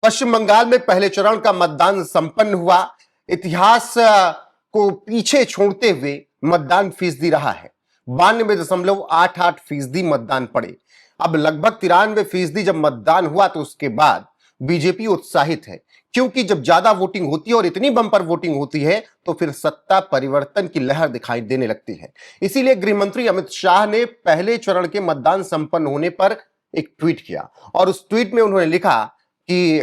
पश्चिम बंगाल में पहले चरण का मतदान संपन्न हुआ। इतिहास को पीछे छोड़ते हुए मतदान फीसदी रहा है। 92.88% मतदान पड़े। अब लगभग 93% जब मतदान हुआ तो उसके बाद बीजेपी उत्साहित है, क्योंकि जब ज्यादा वोटिंग होती है और इतनी बंपर वोटिंग होती है तो फिर सत्ता परिवर्तन की लहर दिखाई देने लगती है। इसीलिए गृह मंत्री अमित शाह ने पहले चरण के मतदान संपन्न होने पर एक ट्वीट किया और उस ट्वीट में उन्होंने लिखा कि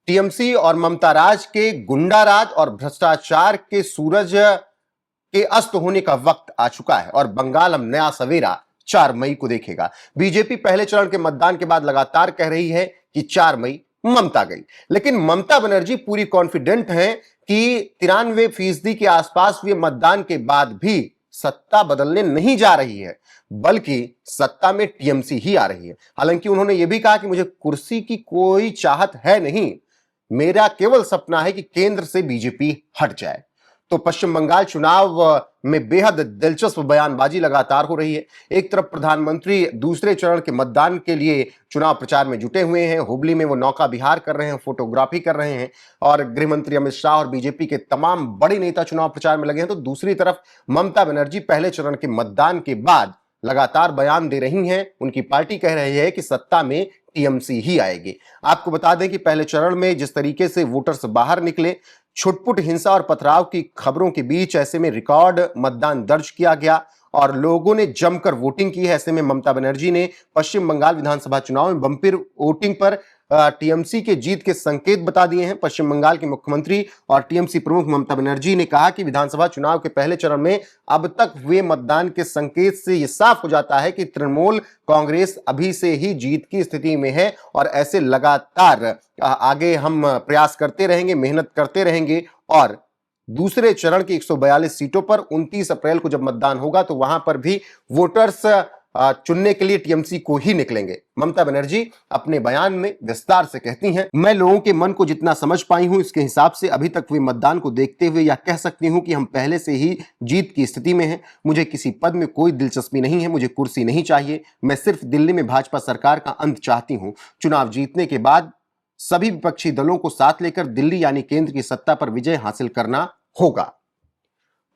टीएमसी और ममता राज के गुंडा राज और भ्रष्टाचार के सूरज के अस्त होने का वक्त आ चुका है और बंगाल अब नया सवेरा 4 मई को देखेगा। बीजेपी पहले चरण के मतदान के बाद लगातार कह रही है कि 4 मई ममता गई, लेकिन ममता बनर्जी पूरी कॉन्फिडेंट हैं कि 93% के आसपास हुए मतदान के बाद भी सत्ता बदलने नहीं जा रही है, बल्कि सत्ता में टीएमसी ही आ रही है। हालांकि उन्होंने यह भी कहा कि मुझे कुर्सी की कोई चाहत है नहीं, मेरा केवल सपना है कि केंद्र से बीजेपी हट जाए। तो पश्चिम बंगाल चुनाव में बेहद दिलचस्प बयानबाजी लगातार हो रही है। एक तरफ प्रधानमंत्री दूसरे चरण के मतदान के लिए चुनाव प्रचार में जुटे हुए हैं, हुबली में वो नौका विहार कर रहे हैं, फोटोग्राफी कर रहे हैं और गृह मंत्री अमित शाह और बीजेपी के तमाम बड़े नेता चुनाव प्रचार में लगे हैं। तो दूसरी तरफ ममता बनर्जी पहले चरण के मतदान के बाद लगातार बयान दे रही हैं। उनकी पार्टी कह रही है कि सत्ता में टीएमसी ही आएगी। आपको बता दें कि पहले चरण में जिस तरीके से वोटर्स बाहर निकले, छुटपुट हिंसा और पथराव की खबरों के बीच ऐसे में रिकॉर्ड मतदान दर्ज किया गया और लोगों ने जमकर वोटिंग की है। ऐसे में ममता बनर्जी ने पश्चिम बंगाल विधानसभा चुनाव में बंपर वोटिंग पर टीएमसी के जीत के संकेत बता दिए हैं। पश्चिम बंगाल के मुख्यमंत्री और टीएमसी प्रमुख ममता बनर्जी ने कहा कि विधानसभा चुनाव के पहले चरण में अब तक हुए मतदान के संकेत से यह साफ हो जाता है कि तृणमूल कांग्रेस अभी से ही जीत की स्थिति में है और ऐसे लगातार आगे हम प्रयास करते रहेंगे, मेहनत करते रहेंगे और दूसरे चरण की 142 सीटों पर 29 अप्रैल को जब मतदान होगा तो वहां पर भी वोटर्स चुनने के लिए टीएमसी को ही निकलेंगे। ममता बनर्जी अपने बयान में विस्तार से कहती हैं, मैं लोगों के मन को जितना समझ पाई हूं इसके हिसाब से अभी तक हुए मतदान को देखते हुए यह कह सकती हूं कि हम पहले से ही जीत की स्थिति में हैं। मुझे किसी पद में कोई दिलचस्पी नहीं है, मुझे कुर्सी नहीं चाहिए, मैं सिर्फ दिल्ली में भाजपा सरकार का अंत चाहती हूं। चुनाव जीतने के बाद सभी विपक्षी दलों को साथ लेकर दिल्ली यानी केंद्र की सत्ता पर विजय हासिल करना होगा।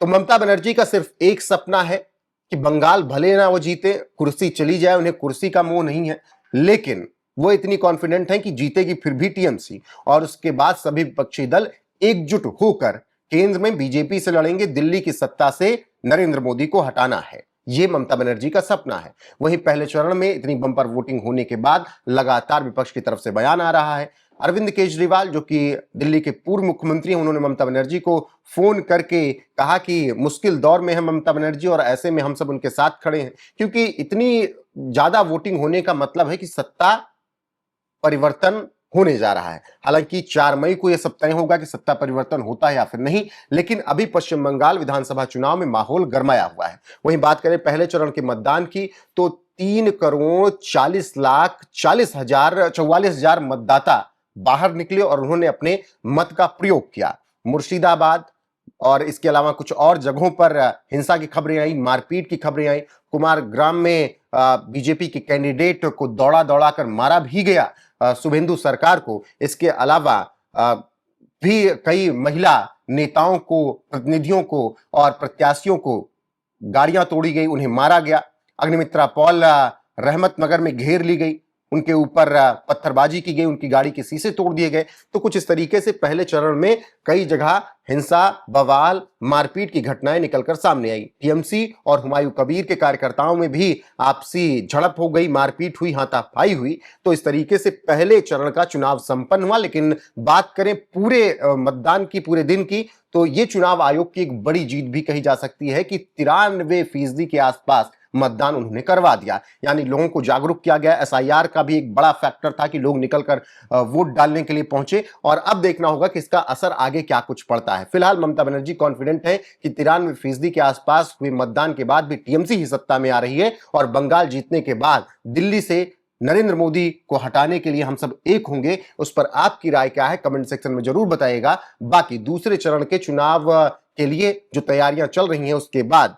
तो ममता बनर्जी का सिर्फ एक सपना है कि बंगाल भले ना वो जीते, कुर्सी चली जाए, उन्हें कुर्सी का मोह नहीं है, लेकिन वो इतनी कॉन्फिडेंट है कि जीतेगी फिर भी टीएमसी और उसके बाद सभी विपक्षी दल एकजुट होकर केंद्र में बीजेपी से लड़ेंगे। दिल्ली की सत्ता से नरेंद्र मोदी को हटाना है, ये ममता बनर्जी का सपना है। वहीं पहले चरण में इतनी बंपर वोटिंग होने के बाद लगातार विपक्ष की तरफ से बयान आ रहा है। अरविंद केजरीवाल जो कि दिल्ली के पूर्व मुख्यमंत्री हैं, उन्होंने ममता बनर्जी को फोन करके कहा कि मुश्किल दौर में है ममता बनर्जी और ऐसे में हम सब उनके साथ खड़े हैं, क्योंकि इतनी ज्यादा वोटिंग होने का मतलब है कि सत्ता परिवर्तन होने जा रहा है। हालांकि 4 मई को यह सब तय होगा कि सत्ता परिवर्तन होता है या फिर नहीं, लेकिन अभी पश्चिम बंगाल विधानसभा चुनाव में माहौल गरमाया हुआ है। वहीं बात करें पहले चरण के मतदान की तो 3,40,44,000 मतदाता बाहर निकले और उन्होंने अपने मत का प्रयोग किया। मुर्शिदाबाद और इसके अलावा कुछ और जगहों पर हिंसा की खबरें आई, मारपीट की खबरें आई। कुमारग्राम में बीजेपी के कैंडिडेट को दौड़ा दौड़ा कर मारा भी गया, शुभेंदु सरकार को। इसके अलावा भी कई महिला नेताओं को, प्रतिनिधियों को और प्रत्याशियों को गाड़ियां तोड़ी गई, उन्हें मारा गया। अग्निमित्रा पॉल रहमत नगर में घेर ली गई, उनके ऊपर पत्थरबाजी की गई, उनकी गाड़ी के शीशे तोड़ दिए गए। तो कुछ इस तरीके से पहले चरण में कई जगह हिंसा, बवाल, मारपीट की घटनाएं निकलकर सामने आई। टीएमसी और हुमायूं कबीर के कार्यकर्ताओं में भी आपसी झड़प हो गई, मारपीट हुई, हाथापाई हुई। तो इस तरीके से पहले चरण का चुनाव संपन्न हुआ। लेकिन बात करें पूरे मतदान की, पूरे दिन की, तो ये चुनाव आयोग की एक बड़ी जीत भी कही जा सकती है कि 93% के आसपास मतदान उन्होंने करवा दिया, यानी लोगों को जागरूक किया गया। एसआईआर का भी एक बड़ा फैक्टर था कि लोग निकलकर वोट डालने के लिए पहुंचे और अब देखना होगा कि इसका असर आगे क्या कुछ पड़ता है। फिलहाल ममता बनर्जी कॉन्फिडेंट है कि 93% के आसपास हुए मतदान के बाद भी टीएमसी ही सत्ता में आ रही है और बंगाल जीतने के बाद दिल्ली से नरेंद्र मोदी को हटाने के लिए हम सब एक होंगे। उस पर आपकी राय क्या है कमेंट सेक्शन में जरूर बताइएगा। बाकी दूसरे चरण के चुनाव के लिए जो तैयारियां चल रही हैं उसके बाद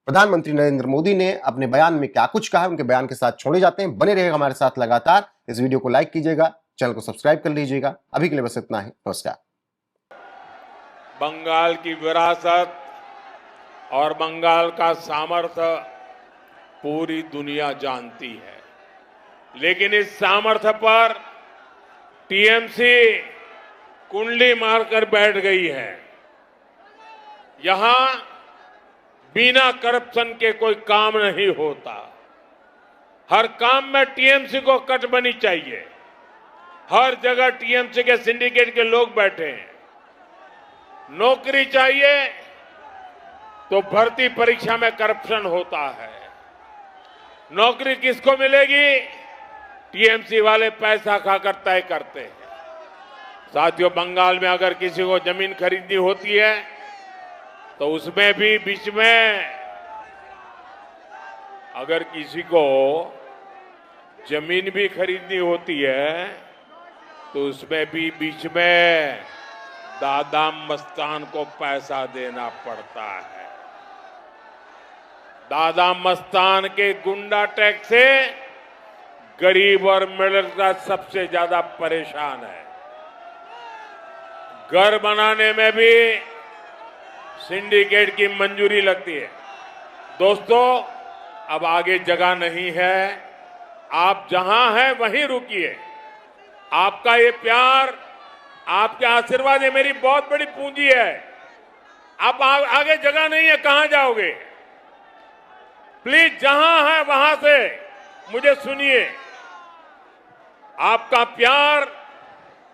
प्रधानमंत्री नरेंद्र मोदी ने अपने बयान में क्या कुछ कहा, उनके बयान के साथ छोड़े जाते हैं। बने रहेगा हमारे साथ लगातार। इस वीडियो को लाइक कीजिएगा, चैनल को सब्सक्राइब कर लीजिएगा। अभी के लिए बस इतना ही। नमस्कार। बंगाल की विरासत और बंगाल का सामर्थ्य पूरी दुनिया जानती है, लेकिन इस सामर्थ्य पर टीएमसी कुंडली मारकर बैठ गई है। यहां बिना करप्शन के कोई काम नहीं होता। हर काम में टीएमसी को कटबनी चाहिए। हर जगह टीएमसी के सिंडिकेट के लोग बैठे हैं। नौकरी चाहिए तो भर्ती परीक्षा में करप्शन होता है। नौकरी किसको मिलेगी? टीएमसी वाले पैसा खाकर तय करते हैं। साथियों, बंगाल में अगर किसी को जमीन खरीदनी होती है तो उसमें भी बीच में, अगर किसी को जमीन भी खरीदनी होती है तो उसमें भी बीच में दादा मस्तान को पैसा देना पड़ता है। दादा मस्तान के गुंडा टैक्स से गरीब और मिडिल क्लास सबसे ज्यादा परेशान है। घर बनाने में भी सिंडिकेट की मंजूरी लगती है। दोस्तों, अब आगे जगह नहीं है। आप जहां हैं वहीं रुकिए। आपका ये प्यार, आपके आशीर्वाद, ये मेरी बहुत बड़ी पूंजी है। आप आगे जगह नहीं है, कहां जाओगे? प्लीज जहां है वहां से मुझे सुनिए। आपका प्यार,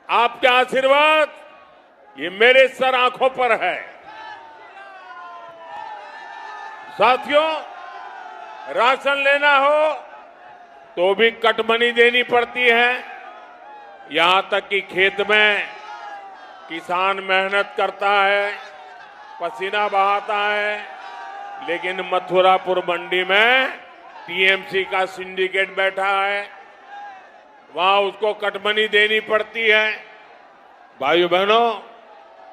आपके आशीर्वाद, ये मेरे सर आंखों पर है। साथियों, राशन लेना हो तो भी कटमनी देनी पड़ती है। यहां तक कि खेत में किसान मेहनत करता है, पसीना बहाता है, लेकिन मथुरापुर मंडी में टीएमसी का सिंडिकेट बैठा है, वहां उसको कटमनी देनी पड़ती है। भाइयों बहनों,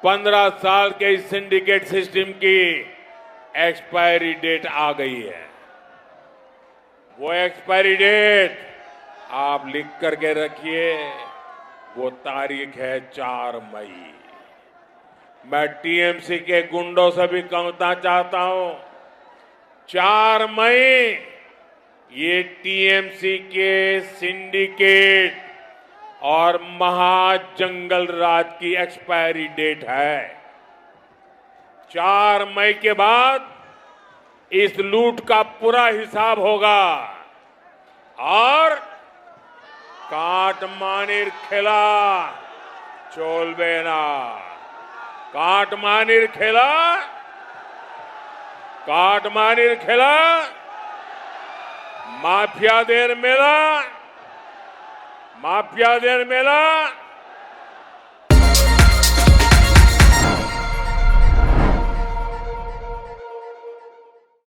15 साल के इस सिंडिकेट सिस्टम की एक्सपायरी डेट आ गई है। वो एक्सपायरी डेट आप लिख करके रखिए। वो तारीख है 4 मई। मैं टीएमसी के गुंडों से भी कहना चाहता हूं, 4 मई ये टीएमसी के सिंडिकेट और महाजंगल राज की एक्सपायरी डेट है। 4 मई के बाद इस लूट का पूरा हिसाब होगा और काटमानिर खेला चोलबेना, काटमानिर खेला, काटमानिर खेला, माफियादेर मेला, माफियादेर मेला